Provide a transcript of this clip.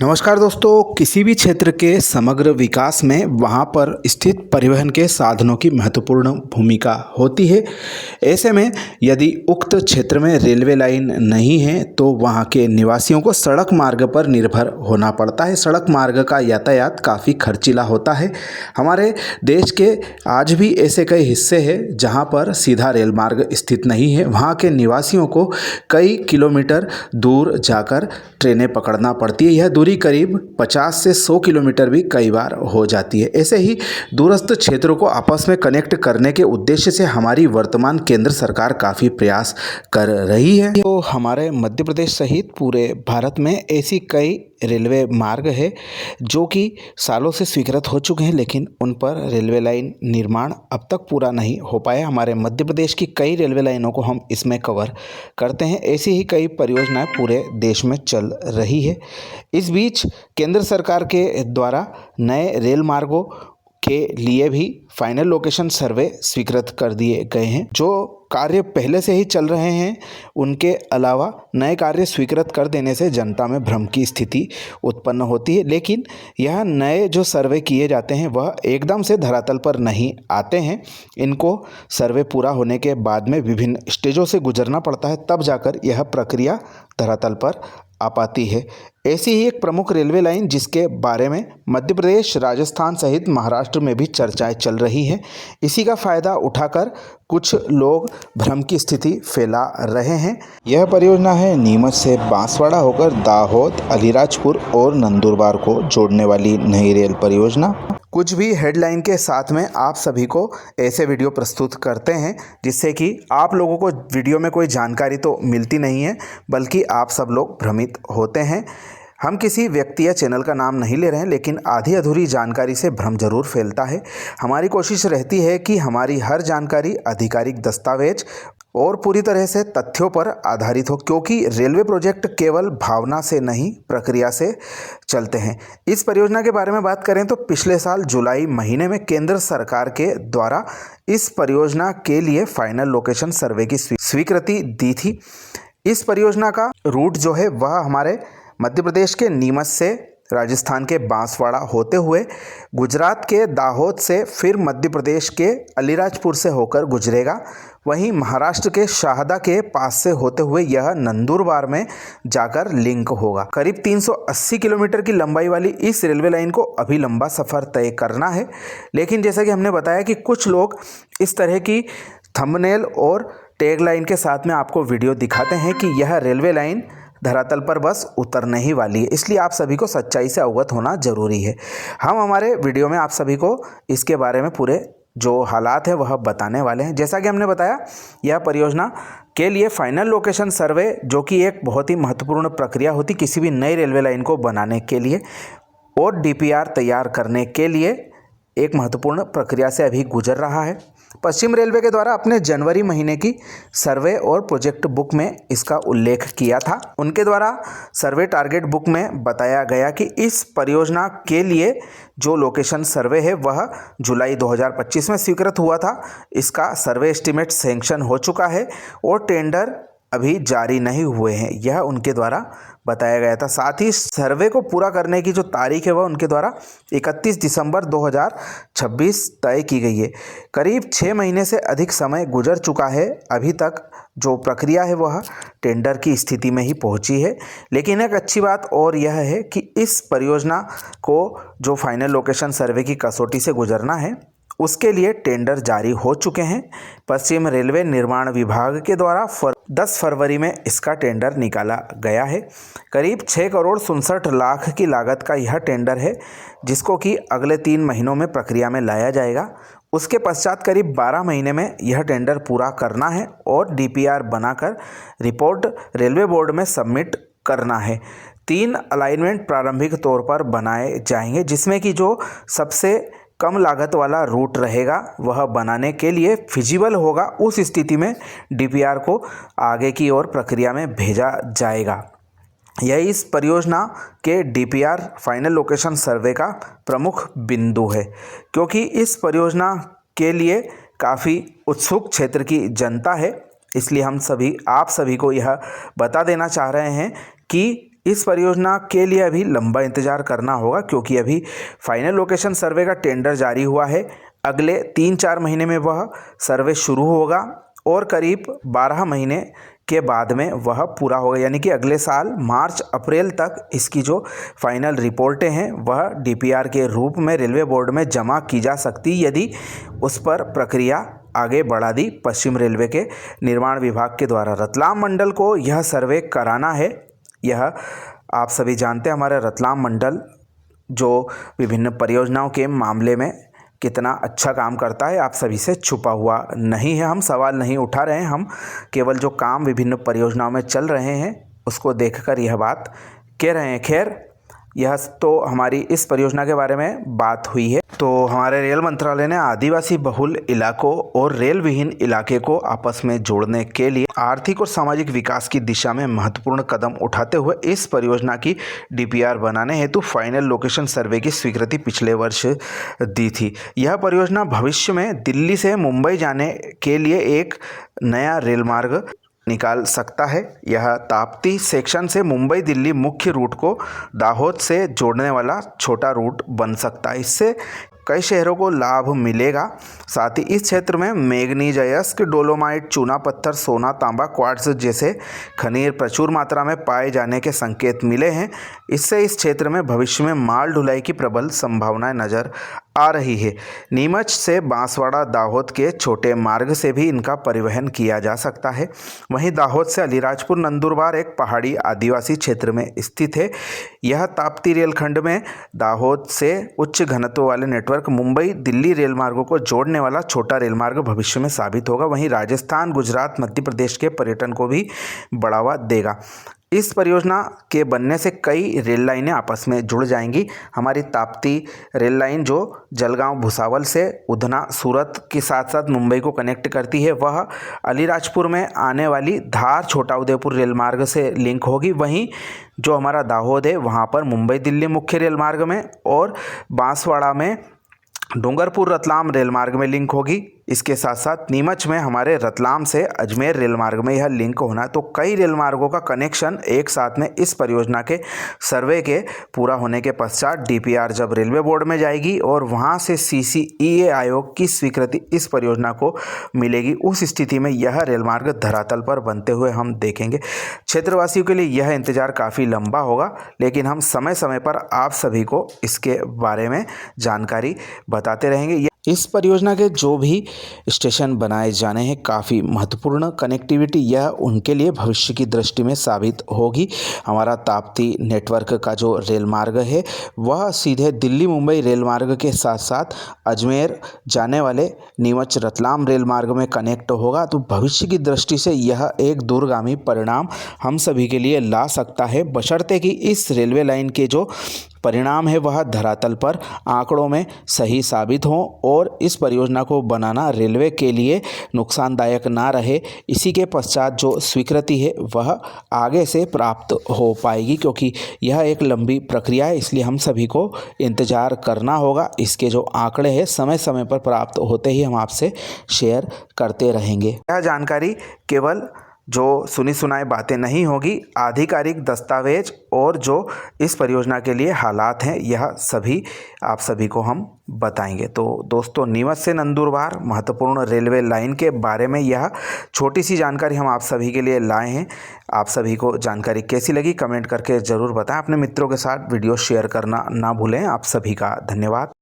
नमस्कार दोस्तों, किसी भी क्षेत्र के समग्र विकास में वहाँ पर स्थित परिवहन के साधनों की महत्वपूर्ण भूमिका होती है। ऐसे में यदि उक्त क्षेत्र में रेलवे लाइन नहीं है तो वहाँ के निवासियों को सड़क मार्ग पर निर्भर होना पड़ता है। सड़क मार्ग का यातायात काफ़ी खर्चीला होता है। हमारे देश के आज भी ऐसे कई हिस्से हैं जहाँ पर सीधा रेल मार्ग स्थित नहीं है। वहाँ के निवासियों को कई किलोमीटर दूर जाकर ट्रेनें पकड़ना पड़ती है। यह दूरी करीब 50 से 100 किलोमीटर भी कई बार हो जाती है। ऐसे ही दूरस्थ क्षेत्रों को आपस में कनेक्ट करने के उद्देश्य से हमारी वर्तमान केंद्र सरकार काफ़ी प्रयास कर रही है। तो हमारे मध्य प्रदेश सहित पूरे भारत में ऐसी कई रेलवे मार्ग है जो कि सालों से स्वीकृत हो चुके हैं, लेकिन उन पर रेलवे लाइन निर्माण अब तक पूरा नहीं हो पाया। हमारे मध्य प्रदेश की कई रेलवे लाइनों को हम इसमें कवर करते हैं। ऐसी ही कई परियोजनाएं पूरे देश में चल रही है। इस बीच केंद्र सरकार के द्वारा नए रेल मार्गों के लिए भी फाइनल लोकेशन सर्वे स्वीकृत कर दिए गए हैं। जो कार्य पहले से ही चल रहे हैं उनके अलावा नए कार्य स्वीकृत कर देने से जनता में भ्रम की स्थिति उत्पन्न होती है, लेकिन यह नए जो सर्वे किए जाते हैं वह एकदम से धरातल पर नहीं आते हैं। इनको सर्वे पूरा होने के बाद में विभिन्न स्टेजों से गुजरना पड़ता है, तब जाकर यह प्रक्रिया धरातल पर आ पाती है। ऐसी ही एक प्रमुख रेलवे लाइन जिसके बारे में मध्य प्रदेश, राजस्थान सहित महाराष्ट्र में भी चर्चाएं चल रही हैं, इसी का फायदा उठाकर कुछ लोग भ्रम की स्थिति फैला रहे हैं। यह परियोजना है नीमच से बांसवाड़ा होकर दाहोद, अलीराजपुर और नंदुरबार को जोड़ने वाली नई रेल परियोजना। कुछ भी हेडलाइन के साथ में आप सभी को ऐसे वीडियो प्रस्तुत करते हैं जिससे कि आप लोगों को वीडियो में कोई जानकारी तो मिलती नहीं है, बल्कि आप सब लोग भ्रमित होते हैं। हम किसी व्यक्ति या चैनल का नाम नहीं ले रहे हैं, लेकिन आधी अधूरी जानकारी से भ्रम जरूर फैलता है। हमारी कोशिश रहती है कि हमारी हर जानकारी आधिकारिक दस्तावेज और पूरी तरह से तथ्यों पर आधारित हो, क्योंकि रेलवे प्रोजेक्ट केवल भावना से नहीं प्रक्रिया से चलते हैं। इस परियोजना के बारे में बात करें तो पिछले साल जुलाई महीने में केंद्र सरकार के द्वारा इस परियोजना के लिए फाइनल लोकेशन सर्वे की स्वीकृति दी थी। इस परियोजना का रूट जो है वह हमारे मध्य प्रदेश के नीमच से राजस्थान के बांसवाड़ा होते हुए गुजरात के दाहोद से फिर मध्य प्रदेश के अलीराजपुर से होकर गुजरेगा। वहीं महाराष्ट्र के शाहदा के पास से होते हुए यह नंदुरबार में जाकर लिंक होगा। करीब 380 किलोमीटर की लंबाई वाली इस रेलवे लाइन को अभी लंबा सफ़र तय करना है, लेकिन जैसा कि हमने बताया कि कुछ लोग इस तरह की थंबनेल और टैगलाइन के साथ में आपको वीडियो दिखाते हैं कि यह रेलवे लाइन धरातल पर बस उतरने ही वाली है, इसलिए आप सभी को सच्चाई से अवगत होना जरूरी है। हम हमारे वीडियो में आप सभी को इसके बारे में पूरे जो हालात है वह बताने वाले हैं। जैसा कि हमने बताया, यह परियोजना के लिए फाइनल लोकेशन सर्वे, जो कि एक बहुत ही महत्वपूर्ण प्रक्रिया होती किसी भी नई रेलवे लाइन को बनाने के लिए और डीपीआर तैयार करने के लिए, एक महत्वपूर्ण प्रक्रिया से अभी गुजर रहा है। पश्चिम रेलवे के द्वारा अपने जनवरी महीने की सर्वे और प्रोजेक्ट बुक में इसका उल्लेख किया था। उनके द्वारा सर्वे टारगेट बुक में बताया गया कि इस परियोजना के लिए जो लोकेशन सर्वे है वह जुलाई 2025 में स्वीकृत हुआ था। इसका सर्वे एस्टीमेट सैंक्शन हो चुका है और टेंडर अभी जारी नहीं हुए हैं, यह उनके द्वारा बताया गया था। साथ ही सर्वे को पूरा करने की जो तारीख है वह उनके द्वारा 31 दिसंबर 2026 तय की गई है। करीब 6 महीने से अधिक समय गुजर चुका है। अभी तक जो प्रक्रिया है वह टेंडर की स्थिति में ही पहुंची है, लेकिन एक अच्छी बात और यह है कि इस परियोजना को जो फाइनल लोकेशन सर्वे की कसौटी से गुजरना है उसके लिए टेंडर जारी हो चुके हैं। पश्चिम रेलवे निर्माण विभाग के द्वारा 10 फरवरी में इसका टेंडर निकाला गया है। करीब 6 करोड़ 67 लाख की लागत का यह टेंडर है, जिसको कि अगले 3 महीनों में प्रक्रिया में लाया जाएगा। उसके पश्चात करीब 12 महीने में यह टेंडर पूरा करना है और डीपीआर बनाकर रिपोर्ट रेलवे बोर्ड में सबमिट करना है। 3 अलाइनमेंट प्रारंभिक तौर पर बनाए जाएंगे, जिसमें कि जो सबसे कम लागत वाला रूट रहेगा वह बनाने के लिए फिजिबल होगा। उस स्थिति में डीपीआर को आगे की ओर प्रक्रिया में भेजा जाएगा। यह इस परियोजना के डीपीआर फाइनल लोकेशन सर्वे का प्रमुख बिंदु है, क्योंकि इस परियोजना के लिए काफ़ी उत्सुक क्षेत्र की जनता है। इसलिए हम सभी आप सभी को यह बता देना चाह रहे हैं कि इस परियोजना के लिए अभी लंबा इंतजार करना होगा, क्योंकि अभी फाइनल लोकेशन सर्वे का टेंडर जारी हुआ है। अगले 3-4 महीने में वह सर्वे शुरू होगा और करीब 12 महीने के बाद में वह पूरा होगा, यानी कि अगले साल मार्च अप्रैल तक इसकी जो फाइनल रिपोर्टें हैं वह डीपीआर के रूप में रेलवे बोर्ड में जमा की जा सकती, यदि उस पर प्रक्रिया आगे बढ़ा दी पश्चिम रेलवे के निर्माण विभाग के द्वारा। रतलाम मंडल को यह सर्वे कराना है। यह आप सभी जानते हैं, हमारा रतलाम मंडल जो विभिन्न परियोजनाओं के मामले में कितना अच्छा काम करता है, आप सभी से छुपा हुआ नहीं है। हम सवाल नहीं उठा रहे हैं, हम केवल जो काम विभिन्न परियोजनाओं में चल रहे हैं उसको देखकर यह बात कह रहे हैं। खैर, यह तो हमारी इस परियोजना के बारे में बात हुई है। तो हमारे रेल मंत्रालय ने आदिवासी बहुल इलाकों और रेल विहीन इलाके को आपस में जोड़ने के लिए आर्थिक और सामाजिक विकास की दिशा में महत्वपूर्ण कदम उठाते हुए इस परियोजना की डीपीआर बनाने हेतु फाइनल लोकेशन सर्वे की स्वीकृति पिछले वर्ष दी थी। यह परियोजना भविष्य में दिल्ली से मुंबई जाने के लिए एक नया रेल मार्ग निकाल सकता है। यह ताप्ती सेक्शन से मुंबई दिल्ली मुख्य रूट को दाहोद से जोड़ने वाला छोटा रूट बन सकता है। इससे कई शहरों को लाभ मिलेगा। साथ ही इस क्षेत्र में मैंगनीज, अयस्क, डोलोमाइट, चूना पत्थर, सोना, तांबा, क्वार्ट्ज जैसे खनिज प्रचुर मात्रा में पाए जाने के संकेत मिले हैं। इससे इस क्षेत्र में भविष्य में माल ढुलाई की प्रबल संभावनाएं नजर आ रही है। नीमच से बांसवाड़ा दाहोद के छोटे मार्ग से भी इनका परिवहन किया जा सकता है। वहीं दाहोद से अलीराजपुर नंदुरबार एक पहाड़ी आदिवासी क्षेत्र में स्थित है। यह ताप्ती रेलखंड में दाहोद से उच्च घनत्व वाले नेटवर्क मुंबई दिल्ली रेलमार्गों को जोड़ने वाला छोटा रेलमार्ग भविष्य में साबित होगा। वहीं राजस्थान, गुजरात, मध्य प्रदेश के पर्यटन को भी बढ़ावा देगा। इस परियोजना के बनने से कई रेल लाइनें आपस में जुड़ जाएंगी। हमारी ताप्ती रेल लाइन जो जलगांव भुसावल से उधना सूरत के साथ साथ मुंबई को कनेक्ट करती है, वह अलीराजपुर में आने वाली धार छोटा उदयपुर रेल मार्ग से लिंक होगी। वहीं जो हमारा दाहोद है वहाँ पर मुंबई दिल्ली मुख्य रेल मार्ग में और बांसवाड़ा में डूंगरपुर रतलाम रेल मार्ग में लिंक होगी। इसके साथ साथ नीमच में हमारे रतलाम से अजमेर रेल मार्ग में यह लिंक होना है। तो कई रेल मार्गों का कनेक्शन एक साथ में इस परियोजना के सर्वे के पूरा होने के पश्चात डीपीआर जब रेलवे बोर्ड में जाएगी और वहां से सीसीईए आयोग की स्वीकृति इस परियोजना को मिलेगी, उस स्थिति में यह रेल मार्ग धरातल पर बनते हुए हम देखेंगे। क्षेत्रवासियों के लिए यह इंतजार काफ़ी लंबा होगा, लेकिन हम समय समय पर आप सभी को इसके बारे में जानकारी बताते रहेंगे। इस परियोजना के जो भी स्टेशन बनाए जाने हैं काफ़ी महत्वपूर्ण कनेक्टिविटी यह उनके लिए भविष्य की दृष्टि में साबित होगी। हमारा ताप्ती नेटवर्क का जो रेल मार्ग है वह सीधे दिल्ली मुंबई रेल मार्ग के साथ साथ अजमेर जाने वाले नीमच रतलाम रेल मार्ग में कनेक्ट होगा। तो भविष्य की दृष्टि से यह एक दूरगामी परिणाम हम सभी के लिए ला सकता है, बशर्ते कि इस रेलवे लाइन के जो परिणाम है वह धरातल पर आंकड़ों में सही साबित हों और इस परियोजना को बनाना रेलवे के लिए नुकसानदायक ना रहे। इसी के पश्चात जो स्वीकृति है वह आगे से प्राप्त हो पाएगी, क्योंकि यह एक लंबी प्रक्रिया है, इसलिए हम सभी को इंतज़ार करना होगा। इसके जो आंकड़े हैं समय समय पर प्राप्त होते ही हम आपसे शेयर करते रहेंगे। यह जानकारी केवल जो सुनी सुनाई बातें नहीं होगी, आधिकारिक दस्तावेज और जो इस परियोजना के लिए हालात हैं यह सभी आप सभी को हम बताएंगे। तो दोस्तों, नीमच से नंदुरबार महत्वपूर्ण रेलवे लाइन के बारे में यह छोटी सी जानकारी हम आप सभी के लिए लाए हैं। आप सभी को जानकारी कैसी लगी कमेंट करके ज़रूर बताएं। अपने मित्रों के साथ वीडियो शेयर करना ना भूलें। आप सभी का धन्यवाद।